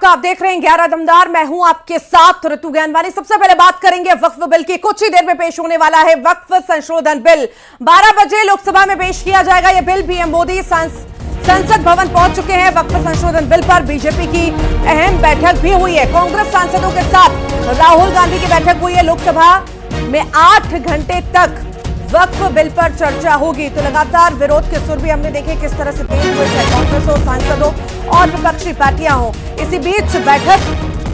आपका। आप देख रहे हैं 11 दमदार। मैं हूं आपके साथ ऋतु ज्ञानवानी। सबसे पहले बात करेंगे वक्फ बिल की। कुछ ही देर में पेश होने वाला है वक्फ संशोधन बिल। 12 बजे लोकसभा में पेश किया जाएगा यह बिल। पीएम मोदी संसद भवन पहुंच चुके हैं। वक्फ संशोधन बिल पर बीजेपी की अहम बैठक भी हुई है। कांग्रेस सांसदों के साथ राहुल गांधी की बैठक हुई है। लोकसभा में 8 घंटे तक वक्फ बिल पर चर्चा होगी। तो लगातार विरोध के सुर भी हमने देखे किस तरह से तेज हुए, चाहे कांग्रेस हो, सांसदों और विपक्षी पार्टियां हो। इसी बीच बैठक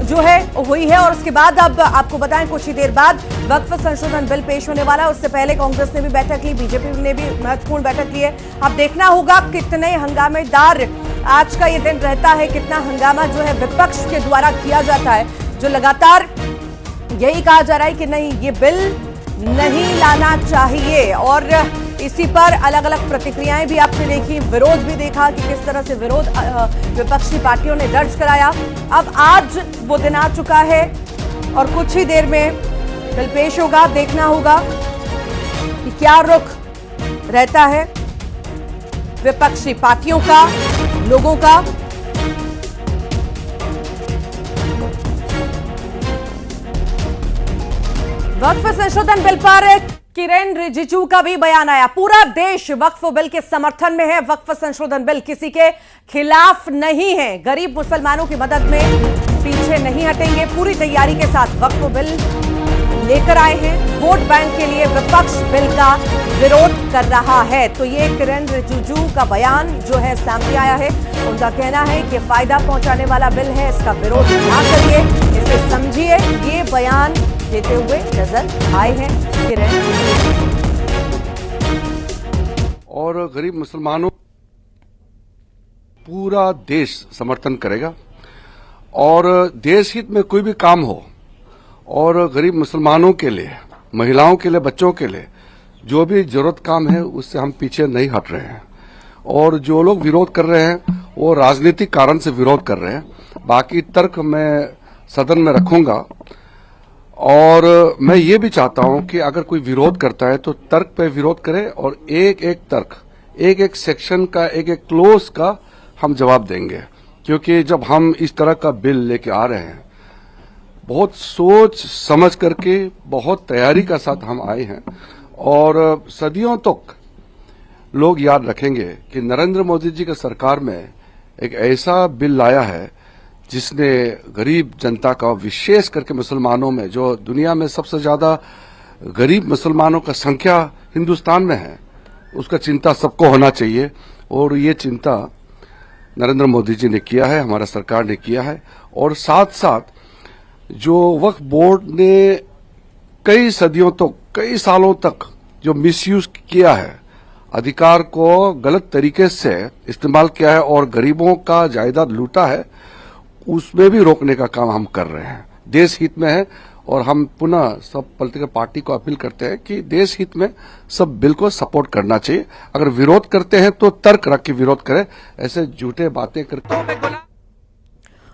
जो है हुई है और उसके बाद अब आपको बताएं कुछ ही देर बाद वक्फ संशोधन बिल पेश होने वाला है। उससे पहले कांग्रेस ने भी बैठक ली, बीजेपी ने भी महत्वपूर्ण बैठक ली है। अब देखना होगा कितने हंगामेदार आज का ये दिन रहता है, कितना हंगामा जो है विपक्ष के द्वारा किया जाता है, जो लगातार यही कहा जा रहा है कि नहीं ये बिल नहीं लाना चाहिए। और इसी पर अलग अलग प्रतिक्रियाएं भी आपने देखी, विरोध भी देखा कि किस तरह से विरोध विपक्षी पार्टियों ने दर्ज कराया। अब आज वो दिन आ चुका है और कुछ ही देर में बिल पेश होगा। देखना होगा कि क्या रुख रहता है विपक्षी पार्टियों का, लोगों का। वक्फ संशोधन बिल पर किरेन रिजिजू का भी बयान आया। पूरा देश वक्फ बिल के समर्थन में है। वक्फ संशोधन बिल किसी के खिलाफ नहीं है। गरीब मुसलमानों की मदद में पीछे नहीं हटेंगे। पूरी तैयारी के साथ वक्फ बिल लेकर आए हैं। वोट बैंक के लिए विपक्ष बिल का विरोध कर रहा है। तो ये किरेन रिजिजू का बयान जो है सामने आया है। उनका कहना है कि फायदा पहुंचाने वाला बिल है, इसका विरोध ना करिए, इसे समझिए। ये बयान देते हुए नजर आए हैं किरेन। और गरीब मुसलमानों पूरा देश समर्थन करेगा और देश हित में कोई भी काम हो और गरीब मुसलमानों के लिए, महिलाओं के लिए, बच्चों के लिए जो भी जरूरत काम है उससे हम पीछे नहीं हट रहे हैं। और जो लोग विरोध कर रहे हैं वो राजनीतिक कारण से विरोध कर रहे हैं। बाकी तर्क मैं सदन में रखूंगा और मैं ये भी चाहता हूं कि अगर कोई विरोध करता है तो तर्क पे विरोध करे और एक एक तर्क, एक एक सेक्शन का, एक एक क्लोज का हम जवाब देंगे। क्योंकि जब हम इस तरह का बिल लेके आ रहे हैं, बहुत सोच समझ करके, बहुत तैयारी का साथ हम आए हैं। और सदियों तक लोग याद रखेंगे कि नरेंद्र मोदी जी की सरकार में एक ऐसा बिल लाया है जिसने गरीब जनता का, विशेष करके मुसलमानों में, जो दुनिया में सबसे ज्यादा गरीब मुसलमानों का संख्या हिंदुस्तान में है, उसका चिंता सबको होना चाहिए। और ये चिंता नरेंद्र मोदी जी ने किया है, हमारा सरकार ने किया है। और साथ साथ जो वक्फ बोर्ड ने कई सदियों तक, कई सालों तक जो मिसयूज किया है, अधिकार को गलत तरीके से इस्तेमाल किया है और गरीबों का जायदाद लूटा है, उसमें भी रोकने का काम हम कर रहे हैं। देश हित में है और हम पुनः सब पॉलिटिकल पार्टी को अपील करते हैं कि देश हित में सब बिल को सपोर्ट करना चाहिए। अगर विरोध करते हैं तो तर्क रख के विरोध करें, ऐसे झूठे बातें करके।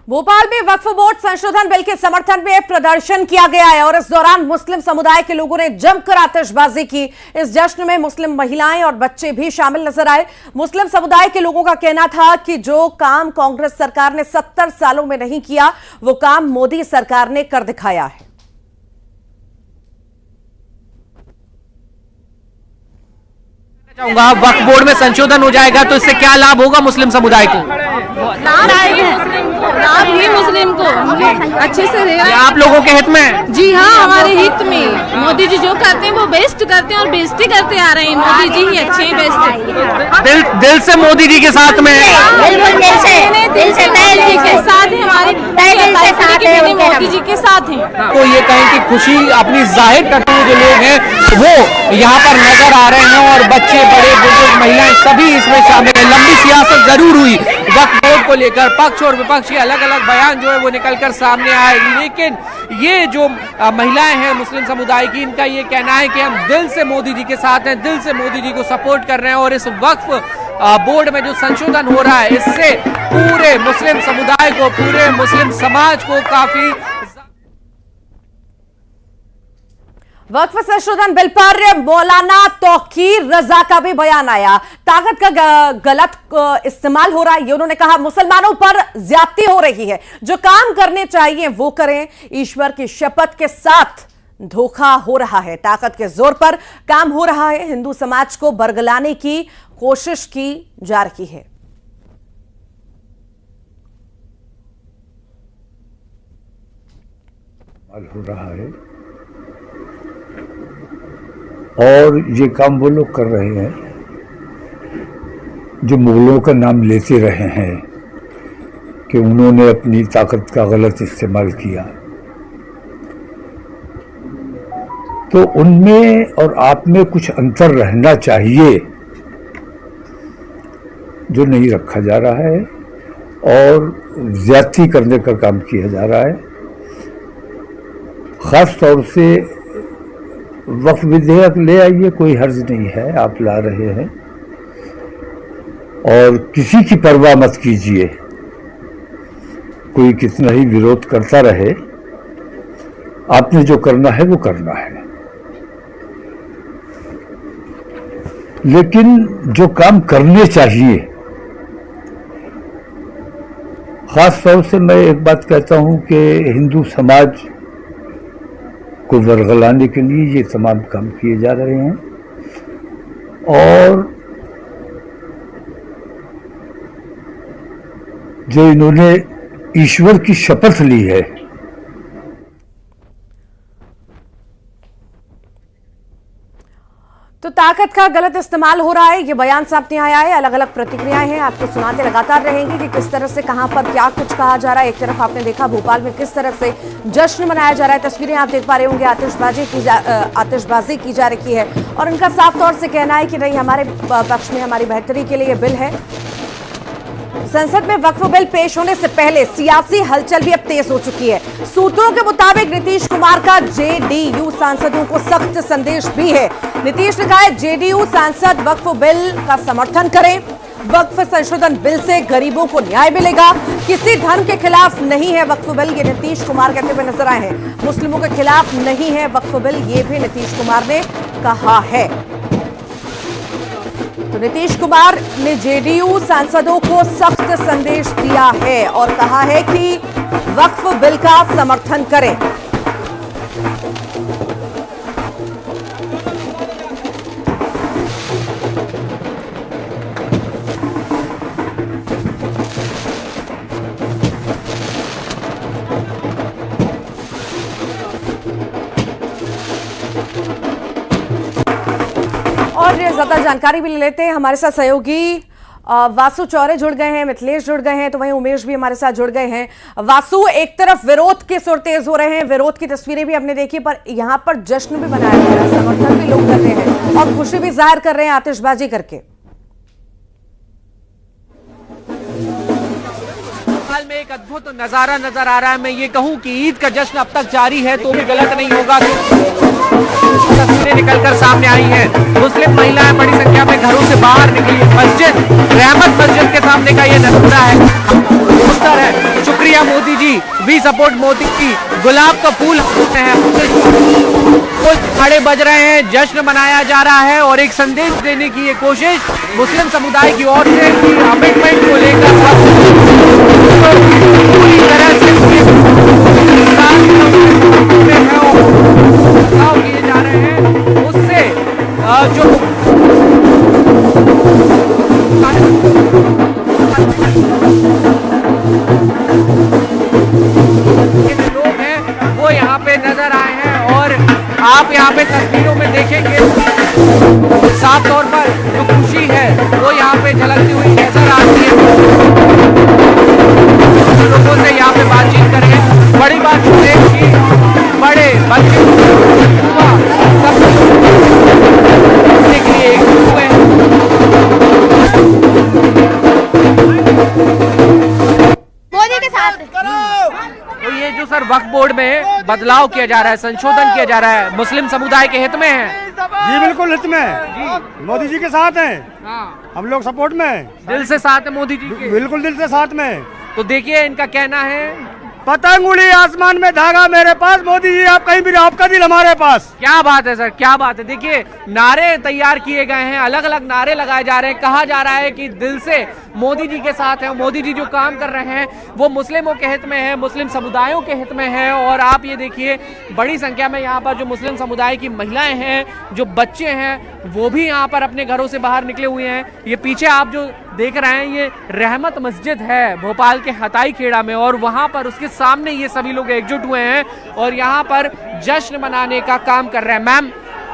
भोपाल में वक्फ बोर्ड संशोधन बिल के समर्थन में प्रदर्शन किया गया है और इस दौरान मुस्लिम समुदाय के लोगों ने जमकर आतिशबाजी की। इस जश्न में मुस्लिम महिलाएं और बच्चे भी शामिल नजर आए। मुस्लिम समुदाय के लोगों का कहना था कि जो काम कांग्रेस सरकार ने 70 सालों में नहीं किया, वो काम मोदी सरकार ने कर दिखाया है। वक्फ बोर्ड में संशोधन हो जाएगा तो इससे क्या लाभ होगा मुस्लिम समुदाय को? लाभ आएगा, लाभ ही मुस्लिम को अच्छे से रहेगा। आप लोगों के हित में? जी हाँ, हमारे हित में। मोदी जी जो करते हैं वो बेस्ट करते हैं और बेइज्जती करते आ रहे हैं। मोदी जी ही अच्छे हैं, बेस्ट। दिल से मोदी जी के साथ में? दिल से जी के साथ है, हमारे मोदी जी के साथ हैं। तो ये कहें कि खुशी अपनी जाहिर करते हुए जो लोग हैं वो यहाँ पर नजर आ रहे हैं और बच्चे, बड़े, बुजुर्ग, महिलाएं सभी इसमें शामिल है। लंबी सियासत जरूर हुई वक्फ बोर्ड को लेकर, पक्ष और विपक्ष के अलग अलग बयान जो है वो निकलकर सामने आए, लेकिन ये जो महिलाएं हैं मुस्लिम समुदाय की, इनका ये कहना है कि हम दिल से मोदी जी के साथ हैं, दिल से मोदी जी को सपोर्ट कर रहे हैं और इस वक्फ बोर्ड में जो संशोधन हो रहा है इससे पूरे मुस्लिम समुदाय को, पूरे मुस्लिम समाज को काफी। वक्फ संशोधन बिल पर मौलाना तौकीर रजा का भी बयान आया। ताकत का गलत इस्तेमाल हो रहा है, ये उन्होंने कहा। मुसलमानों पर ज्यादती हो रही है, जो काम करने चाहिए वो करें। ईश्वर की शपथ के साथ धोखा हो रहा है, ताकत के जोर पर काम हो रहा है। हिंदू समाज को बरगलाने की कोशिश की जा रही है। हो रहा है और ये काम वो लोग कर रहे हैं जो मुगलों का नाम लेते रहे हैं कि उन्होंने अपनी ताकत का गलत इस्तेमाल किया। तो उनमें और आप में कुछ अंतर रहना चाहिए जो नहीं रखा जा रहा है और ज्यादती करने का काम किया जा रहा है। खास तौर से वक्फ विधेयक ले आइए, कोई हर्ज नहीं है, आप ला रहे हैं और किसी की परवाह मत कीजिए। कोई कितना ही विरोध करता रहे, आपने जो करना है वो करना है। लेकिन जो काम करने चाहिए, खास तौर से मैं एक बात कहता हूं कि हिंदू समाज को बरगलाने के लिए ये तमाम काम किए जा रहे हैं और जो इन्होंने ईश्वर की शपथ ली है, तो ताकत का गलत इस्तेमाल हो रहा है, ये बयान सामने आया है। अलग अलग प्रतिक्रियाएं हैं, आपको सुनाते लगातार रहेंगे कि किस तरह से कहां पर क्या कुछ कहा जा रहा है। एक तरफ आपने देखा भोपाल में किस तरह से जश्न मनाया जा रहा है, तस्वीरें आप देख पा रहे होंगे। आतिशबाजी की जा रही है और उनका साफ तौर से कहना है कि नहीं, हमारे पक्ष में, हमारी बेहतरी के लिए ये बिल है। संसद में वक्फ बिल पेश होने से पहले सियासी हलचल भी अब तेज हो चुकी है। सूत्रों के मुताबिक नीतीश कुमार का जेडीयू सांसदों को सख्त संदेश भी है। नीतीश ने कहा है जेडीयू सांसद वक्फ बिल का समर्थन करें। वक्फ संशोधन बिल से गरीबों को न्याय मिलेगा, किसी धर्म के खिलाफ नहीं है वक्फ बिल, ये नीतीश कुमार कहते हुए नजर आए हैं। मुस्लिमों के खिलाफ नहीं है वक्फ बिल, ये भी नीतीश कुमार ने कहा है। तो नीतीश कुमार ने जेडीयू सांसदों को सख्त संदेश दिया है और कहा है कि वक्फ बिल का समर्थन करें। और ज्यादा जानकारी भी ले लेते हैं। हमारे साथ सहयोगी वासु चौरे जुड़ गए हैं, मिथिलेश जुड़ गए हैं, तो वहीं उमेश भी हमारे साथ जुड़ गए हैं। वासु, एक तरफ विरोध के सुर तेज हो रहे हैं, विरोध की तस्वीरें भी हमने देखी, पर यहां पर जश्न भी मनाया जा रहा है, समर्थन भी लोग कर रहे हैं और खुशी भी जाहिर कर रहे हैं आतिशबाजी करके। हाल में एक अद्भुत नजारा नजर आ रहा है। मैं ये कहूं कि ईद का जश्न अब तक जारी है तो भी गलत नहीं होगा। तस्वीरें निकलकर सामने आई हैं, मुस्लिम महिलाएं बड़ी संख्या में घरों से बाहर निकली। मस्जिद रहमत मस्जिद के सामने का ये नजारा है, उत्तर है। शुक्रिया मोदी जी, वी सपोर्ट मोदी जी। गुलाब का फूल हैं, खड़े बज रहे हैं, जश्न मनाया जा रहा है और एक संदेश देने की ये कोशिश मुस्लिम समुदाय की ओर से अमेंडमेंट को लेकर पूरी तरह से किए जा रहे हैं। उससे जो लोग हैं वो यहाँ पे नजर आए हैं और आप यहाँ पे तस्वीरों में देखेंगे साफ तौर पर जो खुशी है वो यहाँ पे झलकती हुई नजर आती है। लोगों से यहाँ पे बातचीत करेंगे। बड़ी बात है कि बड़े बच्चे सब के लिए एक हुए हैं। मोदी के साथ तो ये जो सर वक्फ बोर्ड में बदलाव किया जा रहा है, संशोधन किया जा रहा है, मुस्लिम समुदाय के हित में है। जी बिल्कुल हित में, मोदी जी के साथ हैं, हम लोग सपोर्ट में हैं। दिल से साथ है मोदी जी के, बिल्कुल दिल से साथ में। तो देखिए इनका कहना है पतंग उड़ी आसमान में धागा मेरे पास, मोदी जी आप कहीं भी रहो, आपका दिल हमारे पास। क्या बात है सर, क्या बात है। देखिए नारे तैयार किए गए हैं, अलग अलग नारे लगाए जा रहे हैं। कहा जा रहा है कि दिल से मोदी जी के साथ है। मोदी जी जो काम कर रहे हैं वो मुस्लिमों के हित में है, मुस्लिम समुदायों के हित में है। और आप ये देखिए बड़ी संख्या में यहाँ पर जो मुस्लिम समुदाय की महिलाएं हैं, जो बच्चे हैं, वो भी यहाँ पर अपने घरों से बाहर निकले हुए हैं। ये पीछे आप जो देख रहे हैं ये रहमत मस्जिद है भोपाल के हताई खेड़ा में, और वहां पर उसके सामने ये सभी लोग एकजुट हुए हैं और यहाँ पर जश्न मनाने का काम कर रहे हैं। मैम,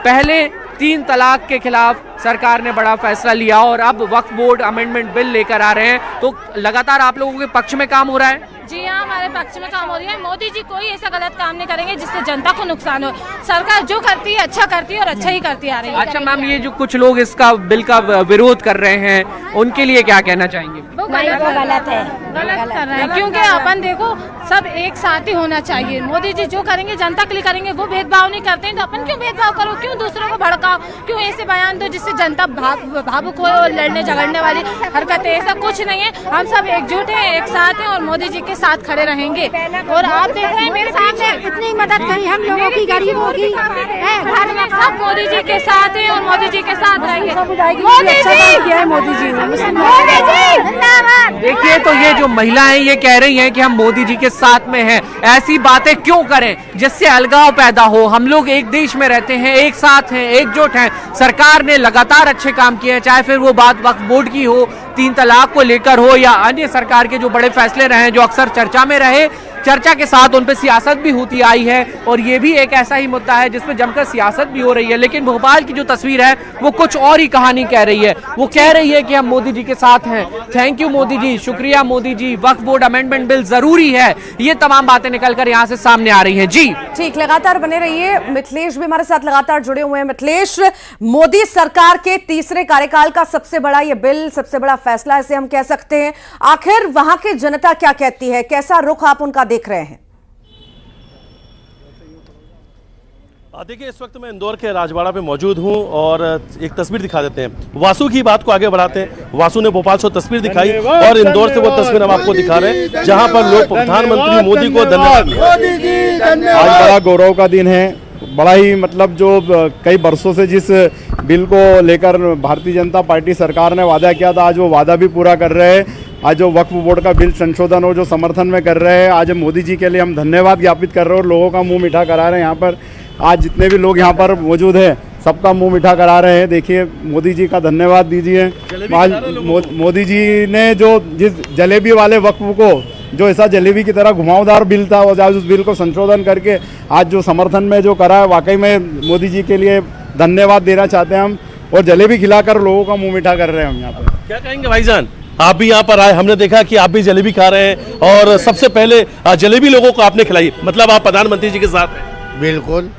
पहले 3 तलाक के खिलाफ सरकार ने बड़ा फैसला लिया और अब वक्फ बोर्ड अमेंडमेंट बिल लेकर आ रहे हैं, तो लगातार आप लोगों के पक्ष में काम हो रहा है। जी हाँ, हमारे पक्ष में काम हो रही है। मोदी जी कोई ऐसा गलत काम नहीं करेंगे जिससे जनता को नुकसान हो। सरकार जो करती है अच्छा करती है और अच्छा ही करती आ रही है। अच्छा मैम, ये जो कुछ लोग इसका बिल का विरोध कर रहे हैं उनके लिए क्या कहना चाहेंगे? वो गलत है, गलत कर रहे हैं, क्योंकि अपन देखो सब एक साथ ही होना चाहिए। मोदी जी जो करेंगे जनता के लिए करेंगे, वो भेदभाव नहीं करते हैं, तो अपन क्यों भेदभाव करो, क्यों दूसरों को भड़काओ, क्यों ऐसे बयान दो जिससे जनता भावुक हो और लड़ने झगड़ने वाली हरकतें। ऐसा कुछ नहीं है, हम सब एकजुट हैं, एक साथ हैं और मोदी जी के साथ खड़े रहेंगे। और आप देख रहे हैं मेरे सामने इतनी मदद करी हम लोगों की, गरीबों की, घर में सब मोदी जी के साथ हैं और मोदी जी के साथ रहेंगे। देखिए तो ये जो महिलाएं ये कह रही हैं कि हम मोदी जी के साथ में हैं। ऐसी बातें क्यों करें जिससे अलगाव पैदा हो। हम लोग एक देश में रहते हैं, एक साथ हैं, एकजुट हैं। सरकार ने लगातार अच्छे काम किए हैं, चाहे फिर वो बात वक्फ बोर्ड की हो, 3 तलाक को लेकर हो, या अन्य सरकार के जो बड़े फैसले रहे जो अक्सर चर्चा में रहे। चर्चा के साथ उन पे सियासत भी होती आई है और ये भी एक ऐसा ही मुद्दा है जिसमें जमकर सियासत भी हो रही है। लेकिन भोपाल की जो तस्वीर है वो कुछ और ही कहानी कह रही है। वो कह रही है कि हम मोदी जी के साथ हैं। थैंक यू मोदी जी, शुक्रिया मोदी जी, वक्फ बोर्ड अमेंडमेंट बिल जरूरी है। ये तमाम बातें निकलकर यहाँ से सामने आ रही है। जी ठीक, लगातार बने रहिए। मिथिलेश भी हमारे साथ लगातार जुड़े हुए हैं। मिथिलेश, मोदी सरकार के तीसरे कार्यकाल का सबसे बड़ा ये बिल, सबसे बड़ा फैसला इसे हम कह सकते हैं। आखिर वहां की जनता क्या कहती है, कैसा रुख आप उनका देख रहे हैं? देखिए इस वक्त मैं इंदौर के राजवाड़ा पे मौजूद हूं और एक तस्वीर दिखा देते हैं। वासु की बात को आगे बढ़ाते हैं। वासु ने भोपाल से तस्वीर दिखाई और इंदौर से वो तस्वीर हम आपको दिखा रहे हैं जहां पर लोग प्रधानमंत्री मोदी को धन्यवाद। आज बड़ा गौरव का दिन है। बड़ा ही मतलब जो कई बरसों से जिस बिल को लेकर भारतीय जनता पार्टी सरकार ने वादा किया था, आज वो वादा भी पूरा कर रहे हैं। आज जो वक्फ बोर्ड का बिल संशोधन हो जो समर्थन में कर रहे हैं, आज मोदी जी के लिए हम धन्यवाद ज्ञापित कर रहे हैं और लोगों का मुंह मीठा करा रहे हैं। यहाँ पर आज जितने भी लोग यहाँ पर मौजूद हैं सबका मुंह मीठा करा रहे हैं। देखिए मोदी जी का धन्यवाद दीजिए। आज मोदी जी ने जो जिस जलेबी वाले वक्फ को जो ऐसा जलेबी की तरह घुमावदार बिल था, और आज उस बिल को संशोधन करके आज जो समर्थन में जो करा है, वाकई में मोदी जी के लिए धन्यवाद देना चाहते हैं हम। और जलेबी खिलाकर लोगों का मुंह मीठा कर रहे हैं हम यहाँ पर। क्या कहेंगे भाईजान, आप भी यहाँ पर आए, हमने देखा कि आप भी जलेबी खा रहे हैं और सबसे पहले जलेबी लोगों को आपने खिलाई, मतलब आप प्रधानमंत्री जी के साथ हैं। बिल्कुल,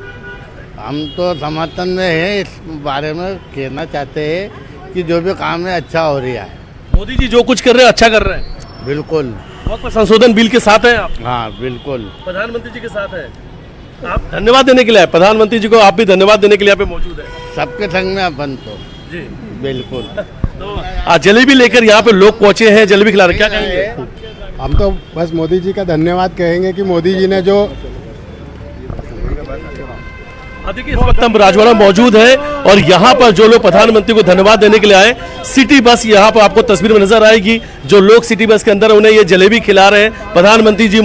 हम तो समर्थन में है। इस बारे में कहना चाहते हैं कि जो भी काम है अच्छा हो रहा है। मोदी जी जो कुछ कर रहे हैं अच्छा कर रहे हैं। बिल्कुल, वक्फ संशोधन बिल के साथ हैं आप? हाँ बिल्कुल, प्रधानमंत्री जी के साथ हैं। आप धन्यवाद देने के लिए, प्रधानमंत्री जी को आप भी धन्यवाद देने के लिए यहाँ पे मौजूद है। सबके संग में अपन तो जी बिल्कुल। तो जलेबी लेकर यहाँ पे लोग पहुंचे हैं, जलेबी खिला रहे, क्या कहेंगे? हम तो बस मोदी जी का धन्यवाद कहेंगे कि मोदी जी ने जो देखिए इस वक्त हम राजवाड़ा मौजूद है और यहाँ पर जो लोग प्रधानमंत्री को धन्यवाद देने के लिए आए, सिटी बस यहाँ पर आपको तस्वीर में नजर आएगी। जो लोग सिटी बस के अंदर उन्हें ये जलेबी खिला रहे हैं, प्रधानमंत्री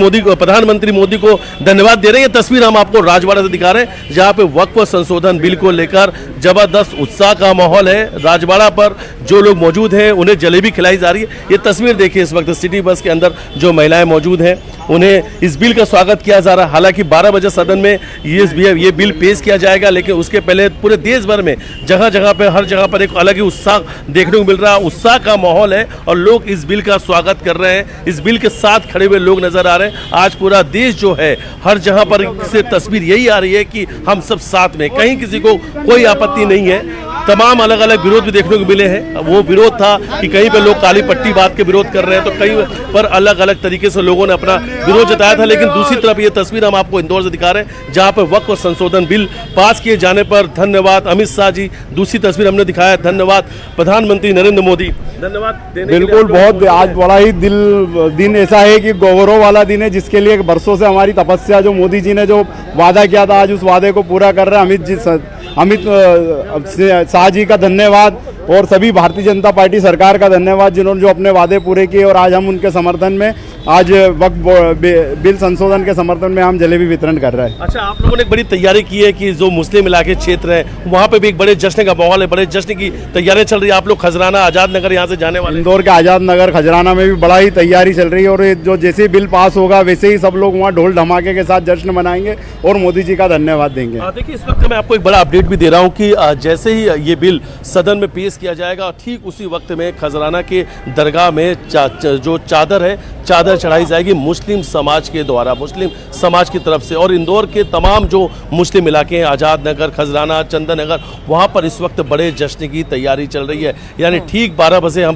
मोदी को धन्यवाद दे रहे हैं। ये तस्वीर हम आपको राजवाड़ा से दिखा रहे हैं जहाँ पे वक्फ संशोधन बिल को लेकर जबरदस्त उत्साह का माहौल है। राजवाड़ा पर जो लोग मौजूद हैं उन्हें जलेबी खिलाई जा रही है। ये तस्वीर देखिए, इस वक्त सिटी बस के अंदर जो महिलाएं मौजूद हैं उन्हें इस बिल का स्वागत किया जा रहा है। हालांकि 12 बजे सदन में ये बिल पेश किया जाएगा, लेकिन उसके पहले पूरे देश भर में जगह जगह पे हर जगह पर एक अलग ही उत्साह देखने को मिल रहा है। उत्साह का माहौल है और लोग इस बिल का स्वागत कर रहे हैं। इस बिल के साथ खड़े हुए लोग नजर आ रहे हैं। आज पूरा देश जो है हर जगह पर से तस्वीर यही आ रही है कि हम सब साथ में, कहीं किसी को कोई आपत्ति नहीं है। तमाम अलग अलग विरोध भी देखने को मिले हैं। वो विरोध था कि कहीं पे लोग काली पट्टी बात के विरोध कर रहे हैं, तो कहीं पर अलग अलग तरीके से लोगों ने अपना विरोध जताया था। लेकिन दूसरी तरफ ये तस्वीर हम आपको इंदौर से दिखा रहे हैं, जहां पर वक्फ संशोधन बिल पास किए जाने पर धन्यवाद अमित शाह जी। दूसरी तस्वीर हमने दिखाया, धन्यवाद प्रधानमंत्री नरेंद्र मोदी। धन्यवाद देने बिल्कुल, बहुत आज बड़ा ही दिन ऐसा है कि गौरव वाला दिन है, जिसके लिए बरसों से हमारी तपस्या, जो मोदी जी ने जो वादा किया था, आज उस वादे को पूरा कर रहे हैं। अमित शाह जी का धन्यवाद और सभी भारतीय जनता पार्टी सरकार का धन्यवाद, जिन्होंने जो अपने वादे पूरे किए। और आज हम उनके समर्थन में, आज वक्फ बिल संशोधन के समर्थन में हम जलेबी वितरण कर रहे हैं। अच्छा, आप लोगों ने एक बड़ी तैयारी की है कि जो मुस्लिम इलाके क्षेत्र है वहाँ पे भी एक बड़े जश्न का माहौल है, बड़े जश्न की तैयारियां चल रही है। आप लोग खजराना, आजाद नगर यहाँ से जाने वाले, इंदौर के आजाद नगर, खजराना में भी बड़ा ही तैयारी चल रही है। और जो जैसे बिल पास होगा वैसे ही सब लोग वहाँ ढोल धमाके के साथ जश्न मनाएंगे और मोदी जी का धन्यवाद देंगे। देखिए, इस वक्त मैं आपको एक बड़ा अपडेट भी दे रहा हूँ कि जैसे ही ये बिल सदन में पेश किया जाएगा, ठीक उसी वक्त में खजराना के दरगाह में जो चादर है, चादर चढ़ाई जाएगी मुस्लिम समाज के द्वारा, मुस्लिम समाज की तरफ से। और इंदौर के तमाम जो मुस्लिम इलाके हैं, आजाद नगर, खजराना, चंदन नगर, वहाँ पर इस वक्त बड़े जश्न की तैयारी चल रही है। यानी ठीक 12 बजे हम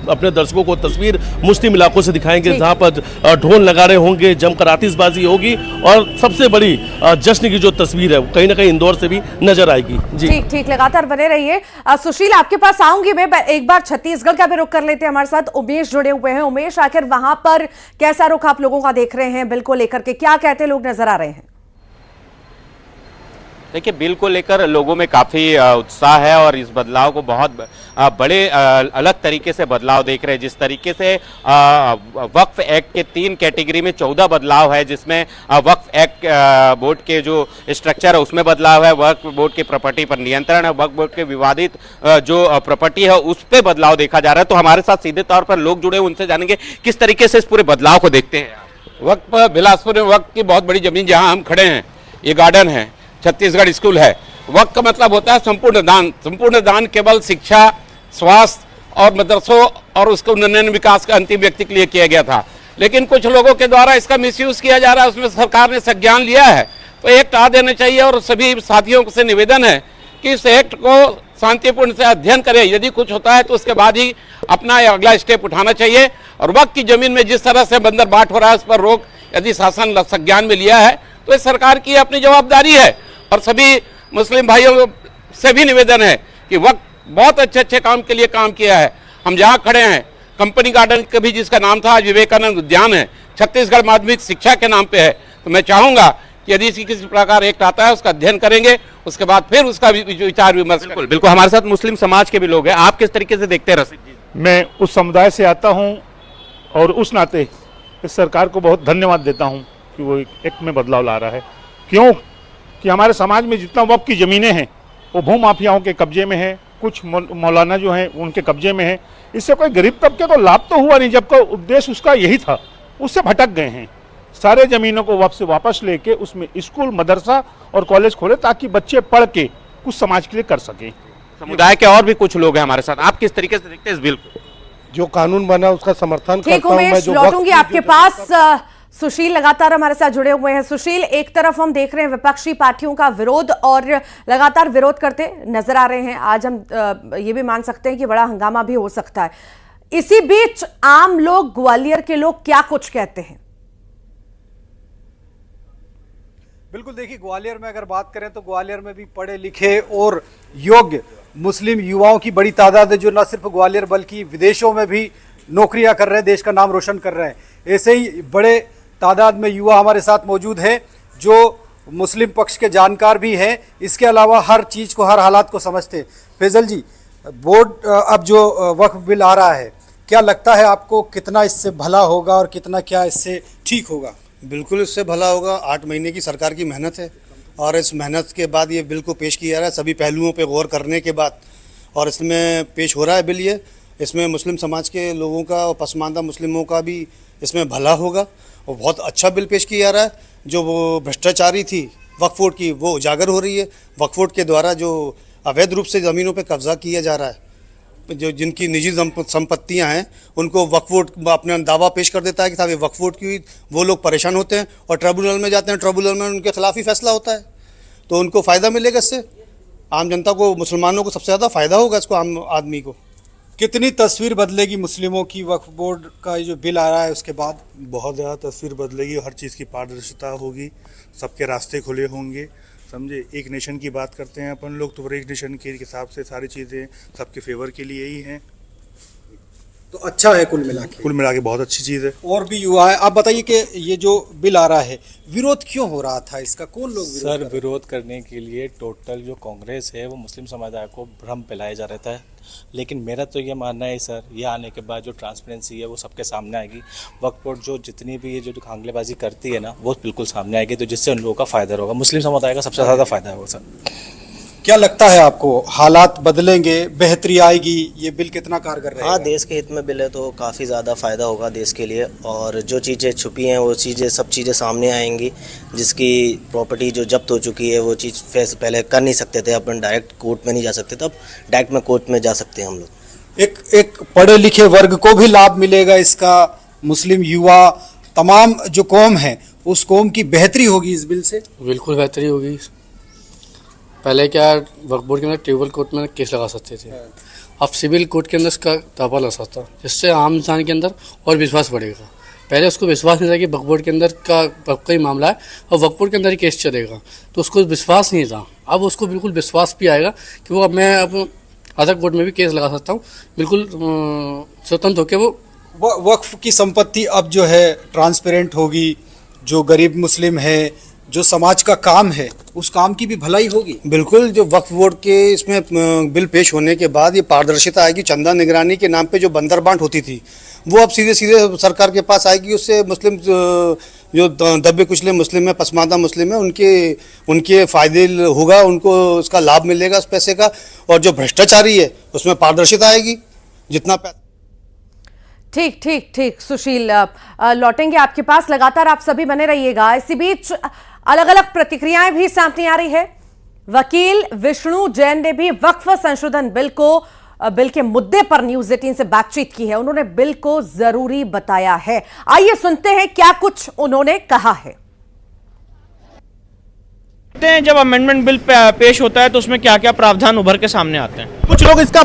अपने दर्शकों को तस्वीर मुस्लिम इलाकों से दिखाएंगे, जहाँ पर ढोल नगाड़े होंगे, जमकर आतिशबाजी होगी और सबसे बड़ी जश्न की जो तस्वीर है कहीं ना कहीं इंदौर से भी नजर आएगी। जी ठीक, लगातार बने रहिए। सुशील, आपके पास आऊंगी मैं, एक बार छत्तीसगढ़ का भी रुख कर लेते हैं। हमारे साथ उमेश जुड़े हुए हैं। उमेश, आखिर वहां पर कैसा रुख आप लोगों का देख रहे हैं? बिल को लेकर के क्या कहते लोग नजर आ रहे हैं? देखिए, बिल को लेकर लोगों में काफ़ी उत्साह है और इस बदलाव को बहुत बड़े अलग तरीके से बदलाव देख रहे हैं। जिस तरीके से वक्फ एक्ट के 3 कैटेगरी में 14 बदलाव है, जिसमें वक्फ एक्ट बोर्ड के जो स्ट्रक्चर है उसमें बदलाव है, वक्फ बोर्ड की प्रॉपर्टी पर नियंत्रण है, वक्फ बोर्ड के विवादित जो प्रॉपर्टी है उस पर बदलाव देखा जा रहा है। तो हमारे साथ सीधे तौर पर लोग जुड़े, उनसे जानेंगे किस तरीके से इस पूरे बदलाव को देखते हैं। वक्फ बिलासपुर में वक्फ की बहुत बड़ी जमीन जहाँ हम खड़े हैं, ये गार्डन है, छत्तीसगढ़ स्कूल है। वक्फ का मतलब होता है संपूर्ण दान। संपूर्ण दान केवल शिक्षा, स्वास्थ्य और मदरसों और उसके उन्नयन विकास का अंतिम व्यक्ति के लिए किया गया था। लेकिन कुछ लोगों के द्वारा इसका मिसयूज किया जा रहा है, उसमें सरकार ने संज्ञान लिया है, तो एक्ट आ देने चाहिए। और सभी साथियों से निवेदन है कि इस एक्ट को शांतिपूर्ण से अध्ययन करें, यदि कुछ होता है तो उसके बाद ही अपना अगला स्टेप उठाना चाहिए। और वक्फ की जमीन में जिस तरह से बंदर बाट हो रहा है, उस पर रोक यदि शासन संज्ञान में लिया है तो इस सरकार की अपनी जवाबदारी है। और सभी मुस्लिम भाइयों से भी निवेदन है कि वक्त बहुत अच्छे काम के लिए काम किया है। हम जहाँ खड़े हैं, कंपनी गार्डन कभी जिसका नाम था आज विवेकानंद उद्यान है, छत्तीसगढ़ माध्यमिक शिक्षा के नाम पे है। तो मैं चाहूँगा कि यदि किसी प्रकार एक्ट आता है उसका अध्ययन करेंगे, उसके बाद फिर उसका विचार विमर्श। बिल्कुल, हमारे साथ मुस्लिम समाज के भी लोग हैं। आप किस तरीके से देखते हैं रसिक जी? मैं उस समुदाय से आता हूँ और उस नाते इस सरकार को बहुत धन्यवाद देता हूँ कि वो एक्ट में बदलाव ला रहा है। क्यों कि हमारे समाज में जितना वक्फ की ज़मीनें हैं वो भूमाफियाओं के कब्जे में है, कुछ मौलाना जो हैं उनके कब्जे में है। इससे कोई गरीब तबके को लाभ तो हुआ नहीं, जबकि उद्देश्य उसका यही था, उससे भटक गए हैं। सारे ज़मीनों को वक्फ से वापस लेके उसमें स्कूल, मदरसा और कॉलेज खोले ताकि बच्चे पढ़ के कुछ समाज के लिए कर सकें। समुदाय के और भी कुछ लोग हैं हमारे साथ, आप किस तरीके से देखते हैं इस बिल को? जो कानून बना उसका समर्थन करता हूं मैं। जो लौटूंगी आपके पास। सुशील लगातार हमारे साथ जुड़े हुए हैं। सुशील, एक तरफ हम देख रहे हैं विपक्षी पार्टियों का विरोध और लगातार विरोध करते नजर आ रहे हैं। आज हम ये भी मान सकते हैं कि बड़ा हंगामा भी हो सकता है। इसी बीच आम लोग, ग्वालियर के लोग क्या कुछ कहते हैं? बिल्कुल, देखिए, ग्वालियर में अगर बात करें तो ग्वालियर में भी पढ़े लिखे और योग्य मुस्लिम युवाओं की बड़ी तादाद है, जो न सिर्फ ग्वालियर बल्कि विदेशों में भी नौकरियां कर रहे हैं, देश का नाम रोशन कर रहे हैं। ऐसे ही बड़े तादाद में युवा हमारे साथ मौजूद हैं जो मुस्लिम पक्ष के जानकार भी हैं, इसके अलावा हर चीज़ को, हर हालात को समझते हैं। फैजल जी, बोर्ड अब जो वक्फ बिल आ रहा है, क्या लगता है आपको कितना इससे भला होगा और कितना क्या इससे ठीक होगा? बिल्कुल इससे भला होगा। 8 महीने की सरकार की मेहनत है और इस मेहनत के बाद ये बिल को पेश किया जा रहा है, सभी पहलुओं पे गौर करने के बाद, और इसमें पेश हो रहा है बिल। ये इसमें मुस्लिम समाज के लोगों का और पसमानदा मुस्लिमों का भी इसमें भला होगा और बहुत अच्छा बिल पेश किया जा रहा है। जो वो भ्रष्टाचारी थी वक्फ बोर्ड की, वो उजागर हो रही है। वक्फ बोर्ड के द्वारा जो अवैध रूप से ज़मीनों पे कब्जा किया जा रहा है, जो जिनकी निजी संपत्तियां हैं, उनको वक्फ बोर्ड अपना दावा पेश कर देता है कि साहब ये वक्फ बोर्ड की हुई। वो लोग परेशान होते हैं और ट्रिब्यूनल में जाते हैं, ट्रिब्यूनल में उनके खिलाफ ही फैसला होता है, तो उनको फ़ायदा मिलेगा इससे। आम जनता को, मुसलमानों को सबसे ज़्यादा फायदा होगा इसको, आम आदमी को। कितनी तस्वीर बदलेगी मुस्लिमों की वक्फ बोर्ड का जो बिल आ रहा है उसके बाद? बहुत ज़्यादा तस्वीर बदलेगी, हर चीज़ की पारदर्शिता होगी, सबके रास्ते खुले होंगे, समझे। एक नेशन की बात करते हैं अपन लोग, तो एक नेशन के हिसाब से सारी चीज़ें सबके फेवर के लिए ही हैं। तो अच्छा है कुल मिला के बहुत अच्छी चीज़ है। और भी युवा है। आप बताइए कि ये जो बिल आ रहा है, विरोध क्यों हो रहा था इसका? कौन लोग सर विरोध करने के लिए टोटल जो कांग्रेस है वो मुस्लिम समुदाय को भ्रम फैलाया जा रहता है, लेकिन मेरा तो ये मानना है सर, ये आने के बाद जो ट्रांसपेरेंसी है वो सबके सामने आएगी। वक्फ बोर्ड जो जितनी भी ये जो धांधलीबाजी करती है ना, वो बिल्कुल सामने आएगी, तो जिससे उन लोगों का फायदा होगा, मुस्लिम समुदाय का सबसे ज़्यादा फायदा होगा सर। क्या लगता है आपको, हालात बदलेंगे, बेहतरी आएगी? ये बिल कितना कारगर रहेगा? हाँ, देश के हित में बिल है तो काफ़ी ज़्यादा फ़ायदा होगा देश के लिए, और जो चीज़ें छुपी हैं वो चीज़ें, सब चीज़ें सामने आएंगी। जिसकी प्रॉपर्टी जो जब्त हो चुकी है वो चीज़ पहले कर नहीं सकते थे, अपन डायरेक्ट कोर्ट में नहीं जा सकते थे, अब डायरेक्ट में कोर्ट में जा सकते हैं हम लोग। एक पढ़े लिखे वर्ग को भी लाभ मिलेगा इसका, मुस्लिम युवा, तमाम जो कौम है उस कौम की बेहतरी होगी इस बिल से। बिल्कुल बेहतरी होगी। पहले क्या वक्फ बोर्ड के अंदर ट्रिब्यूनल कोर्ट में केस लगा सकते थे, अब सिविल कोर्ट के अंदर इसका दावा लग सकता, जिससे आम इंसान के अंदर और विश्वास बढ़ेगा। पहले उसको विश्वास नहीं था कि वक्फ बोर्ड के अंदर का वक्फ का ही मामला है और वक्फ बोर्ड के अंदर ही केस चलेगा, तो उसको विश्वास नहीं था। अब उसको बिल्कुल विश्वास भी आएगा कि वो अब मैं अब अदर कोर्ट में भी केस लगा सकता हूँ, बिल्कुल स्वतंत्र होकर। वो वक्फ की संपत्ति अब जो है ट्रांसपेरेंट होगी, जो गरीब मुस्लिम है, जो समाज का काम है, उस काम की भी भलाई होगी। बिल्कुल, जो वक्फ बोर्ड के इसमें बिल पेश होने के बाद ये पारदर्शिता आएगी। चंदा निगरानी के नाम पे जो बंदर बांट होती थी वो अब सीधे सीधे सरकार के पास आएगी। उससे मुस्लिम जो दबे कुचले मुस्लिम है, पसमानदा मुस्लिम है, उनके फायदे होगा, उनको उसका लाभ मिलेगा उस पैसे का। और जो भ्रष्टाचारी है उसमें पारदर्शिता आएगी। जितना ठीक ठीक ठीक सुशील, लौटेंगे आपके पास, लगातार आप सभी बने रहिएगा। इसी बीच अलग अलग प्रतिक्रियाएं भी सामने आ रही है। वकील विष्णु जैन ने भी वक्फ संशोधन बिल के मुद्दे पर न्यूज 18 से बातचीत की है। उन्होंने बिल को जरूरी बताया है। आइए सुनते हैं क्या कुछ उन्होंने कहा है। जब अमेंडमेंट बिल पेश होता है तो उसमें क्या क्या प्रावधान उभर के सामने आते हैं। कुछ लोग इसका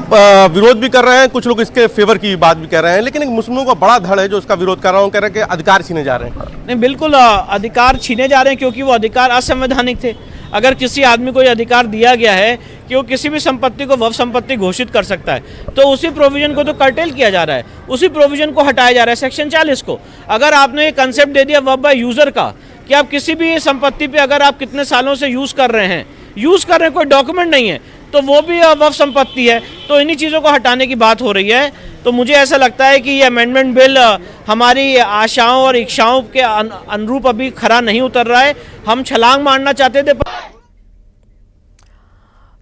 विरोध भी कर रहे हैं, कुछ लोग इसके फेवर की बात भी कर रहे हैं, लेकिन एक मुस्लिमों का बड़ा धड़ है जो इसका विरोध कर रहा हूँ, कह रहे हैं कि अधिकार छीने जा रहे हैं। नहीं, बिल्कुल अधिकार छीने जा रहे हैं, क्योंकि वो अधिकार असंवैधानिक थे। अगर किसी आदमी को ये अधिकार दिया गया है कि वो किसी भी संपत्ति को वक्फ संपत्ति घोषित कर सकता है, तो उसी प्रोविजन को तो कर्टेल किया जा रहा है, उसी प्रोविजन को हटाया जा रहा है, सेक्शन 40 को। अगर आपने ये कंसेप्ट दे दिया वक्फ बाय यूजर का कि आप किसी भी संपत्ति पे अगर आप कितने सालों से यूज कर रहे हैं, कोई डॉक्यूमेंट नहीं है, तो वो भी वक्फ संपत्ति है। तो इन्हीं चीज़ों को हटाने की बात हो रही है। तो मुझे ऐसा लगता है कि ये अमेंडमेंट बिल हमारी आशाओं और इच्छाओं के अनुरूप अभी खरा नहीं उतर रहा है। हम छलांग मारना चाहते थे।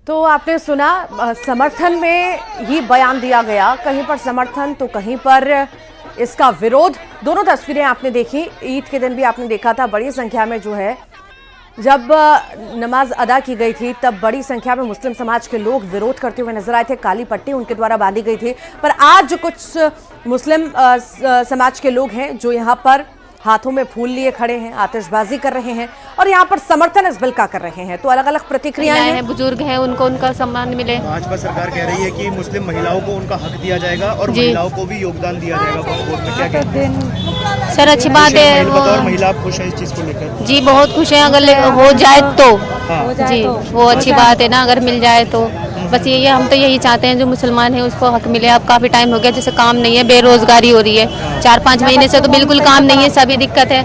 तो आपने सुना, समर्थन में ही बयान दिया गया, कहीं पर समर्थन तो कहीं पर इसका विरोध। दोनों तस्वीरें आपने देखी, ईद के दिन भी आपने देखा था बड़ी संख्या में जो है, जब नमाज अदा की गई थी तब बड़ी संख्या में मुस्लिम समाज के लोग विरोध करते हुए नजर आए थे। काली पट्टी उनके द्वारा बांधी गई थी। पर आज कुछ मुस्लिम समाज के लोग हैं जो यहाँ पर हाथों में फूल लिए खड़े हैं, आतिशबाजी कर रहे हैं और यहाँ पर समर्थन इस बिल का कर रहे हैं। तो अलग अलग प्रतिक्रियाएं हैं। बुजुर्ग हैं, उनको उनका सम्मान मिले। भाजपा सरकार कह रही है कि मुस्लिम महिलाओं को उनका हक दिया जाएगा और महिलाओं को भी योगदान दिया जाएगा वक्फ बोर्ड में। क्या कहते हैं सर? अच्छी बात है। और महिला खुश है इस चीज को लेकर? जी बहुत खुश है, अगर हो जाए तो जी वो अच्छी बात है ना, अगर मिल जाए तो। बस यही हम तो यही चाहते हैं जो मुसलमान है उसको हक मिले। अब काफ़ी टाइम हो गया जैसे काम नहीं है, बेरोजगारी हो रही है, 4-5 महीने से तो बिल्कुल काम नहीं है, सभी दिक्कत है।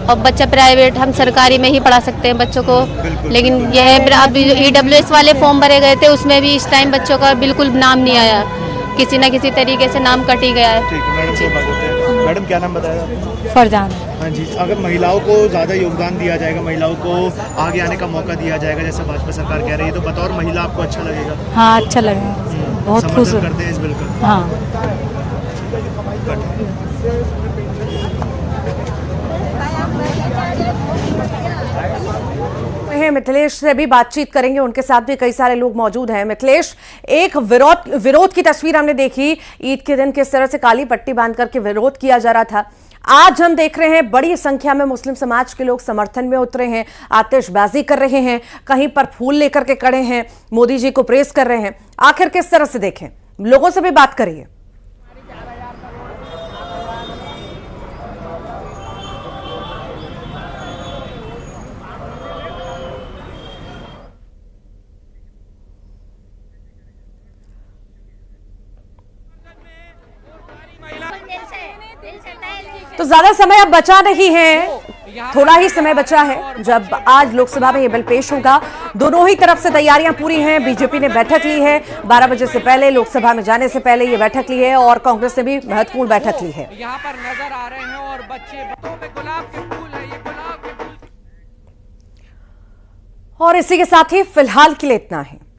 और बच्चा प्राइवेट, हम सरकारी में ही पढ़ा सकते हैं बच्चों को, लेकिन यह अब EWS वाले फॉर्म भरे गए थे उसमें भी इस टाइम बच्चों का बिल्कुल नाम नहीं आया, किसी न किसी तरीके से नाम कट ही गया है। मैडम क्या नाम बताया? फरजान। हाँ जी, अगर महिलाओं को ज़्यादा योगदान दिया जाएगा, महिलाओं को आगे आने का मौका दिया जाएगा जैसे भाजपा सरकार कह रही है, तो बतौर महिला आपको अच्छा लगेगा? हाँ अच्छा लगेगा, बहुत खुश करते हैं इस बिल का। हाँ मिथिलेश से भी बातचीत करेंगे, उनके साथ भी कई सारे लोग मौजूद हैं। मिथिलेश, एक विरोध की तस्वीर हमने देखी ईद के दिन, किस तरह से काली पट्टी बांध करके विरोध किया जा रहा था। आज हम देख रहे हैं बड़ी संख्या में मुस्लिम समाज के लोग समर्थन में उतरे हैं, आतिशबाजी कर रहे हैं, कहीं पर फूल लेकर के खड़े हैं, मोदी जी को प्रेस कर रहे हैं। आखिर किस तरह से देखें, लोगों से भी बात करिए। तो ज्यादा समय अब बचा नहीं है, थोड़ा ही समय बचा है जब आज लोकसभा में यह बिल पेश होगा। दोनों ही तरफ से तैयारियां पूरी हैं। बीजेपी ने बैठक ली है 12 बजे से पहले, लोकसभा में जाने से पहले ये बैठक ली है और कांग्रेस ने भी महत्वपूर्ण बैठक ली है। यहाँ पर नजर आ रहे हैं और बच्चे बच्चों पे गुलाब के फूल है, ये गुलाब के फूल। और इसी के साथ ही फिलहाल के लिए इतना है।